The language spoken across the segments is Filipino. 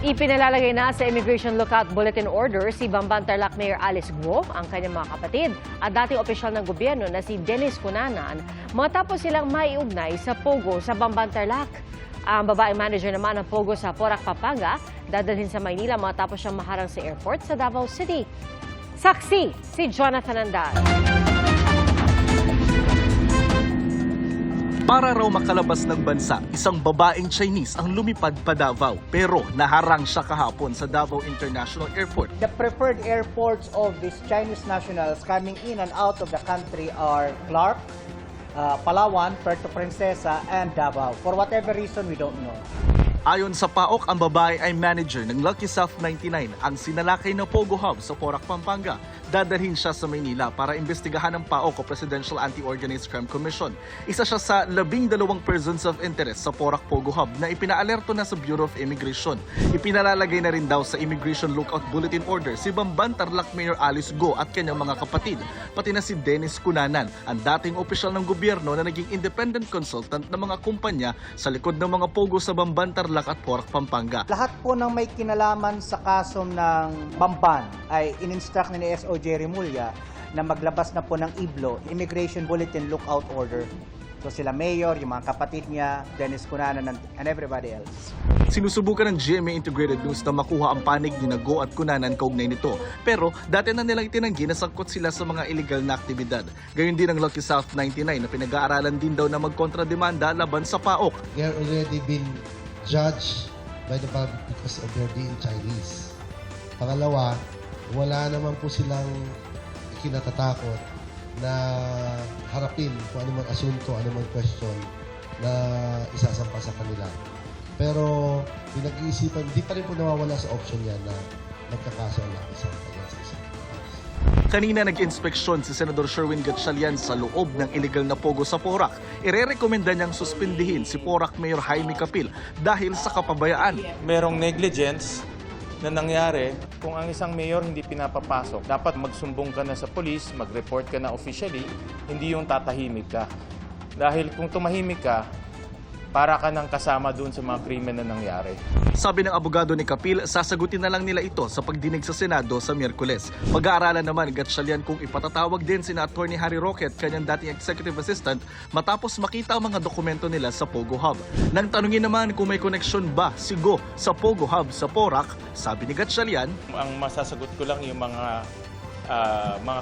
Ipinalalagay na sa Immigration Lookout Bulletin Order si Bamban Tarlac Mayor Alice Guo, ang kanyang mga kapatid at dating opisyal ng gobyerno na si Dennis Cunanan matapos silang maiugnay sa Pogo sa Bamban Tarlac. Ang babaeng manager naman ng Pogo sa Porac, Pampanga, dadalhin sa Maynila matapos siyang maharang sa airport sa Davao City. Saksi si Jonathan Andal. Para raw makalabas ng bansa, isang babaeng Chinese ang lumipad pa Davao pero naharang siya kahapon sa Davao International Airport. The preferred airports of these Chinese nationals coming in and out of the country are Clark, Palawan, Puerto Princesa, and Davao. For whatever reason, we don't know. Ayon sa PAOK, ang babae ay manager ng Lucky South 99, ang sinalakay na Pogo Hub sa Porac, Pampanga. Dadalhin siya sa Maynila para imbestigahan ng PAOK o Presidential Anti-Organized Crime Commission. Isa siya sa 12 persons of interest sa Porac Pogo Hub na ipinaalerto na sa Bureau of Immigration. Ipinalalagay na rin daw sa Immigration Lookout Bulletin Order si Bamban Tarlac Mayor Alice Guo at kanyang mga kapatid, pati na si Dennis Cunanan, ang dating opisyal ng gobyerno na naging independent consultant ng mga kumpanya sa likod ng mga Pogo sa Bamban Tarlac at Porac, Pampanga. Lahat po ng may kinalaman sa kaso ng Bamban ay in-instruct ni SO Jerry Mulya na maglabas na po ng IBLO, Immigration Bulletin Lookout Order. So sila Mayor, yung mga kapatid niya, Dennis Cunanan, and everybody else. Sinusubukan ng GMA Integrated News na makuha ang panig ni Guo at Cunanan kaugnay nito. Pero dati na nilang itinanggi na sangkot sila sa mga illegal na aktibidad. Gayon din ang Lucky South 99 na pinag-aaralan din daw na magkontrademanda laban sa PAOK. They are already been judged by the public because of their being Chinese. Pangalawa, wala naman po silang kinatatakot na harapin kung anumang asunto, anumang question na isasampa sa kanila. Pero pinag-iisipan, di pa rin po nawawala sa option yan na magkakaso ang isang against isang. Kanina nag-inspeksyon si Senador Sherwin Gatchalian sa loob ng illegal na Pogo sa Porac. Irerekomenda niyang suspindihin si Porac Mayor Jaime Capil dahil sa kapabayaan. Merong negligence na nangyari kung ang isang mayor hindi pinapapasok. Dapat magsumbong ka na sa polis, mag-report ka na officially, hindi yung tatahimik ka. Dahil kung tumahimik ka, para ka nang kasama dun sa mga krimen na nangyari. Sabi ng abogado ni Capil, sasagutin na lang nila ito sa pagdinig sa Senado sa Miyerkules. Mag-aaralan naman ni Gatchalian kung ipatatawag din sina Attorney Harry Roque at kanyang dating executive assistant matapos makita ang mga dokumento nila sa Pogo Hub. Nang tanungin naman kung may koneksyon ba si Guo sa Pogo Hub sa Porac, sabi ni Gatchalian, ang masasagot ko lang yung mga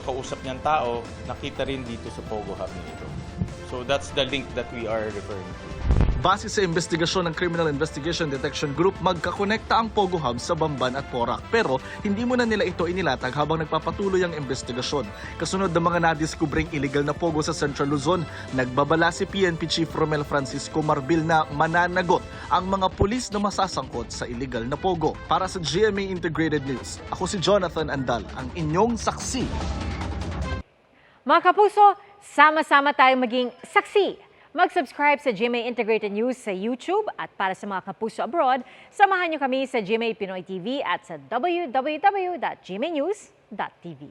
kausap niyang tao nakita rin dito sa Pogo Hub nito. So that's the link that we are referring to. Base sa investigasyon ng Criminal Investigation Detection Group, magkakonekta ang Pogo Hub sa Bamban at Porac. Pero hindi muna nila ito inilatag habang nagpapatuloy ang investigasyon. Kasunod ng mga nadiskubring illegal na Pogo sa Central Luzon, nagbabala si PNP Chief Romel Francisco Marbil na mananagot ang mga pulis na masasangkot sa illegal na Pogo. Para sa GMA Integrated News, ako si Jonathan Andal, ang inyong saksi. Mga kapuso, sama-sama tayong maging saksi. Mag-subscribe sa GMA Integrated News sa YouTube at para sa mga kapuso abroad, samahan niyo kami sa GMA Pinoy TV at sa www.gmanews.tv.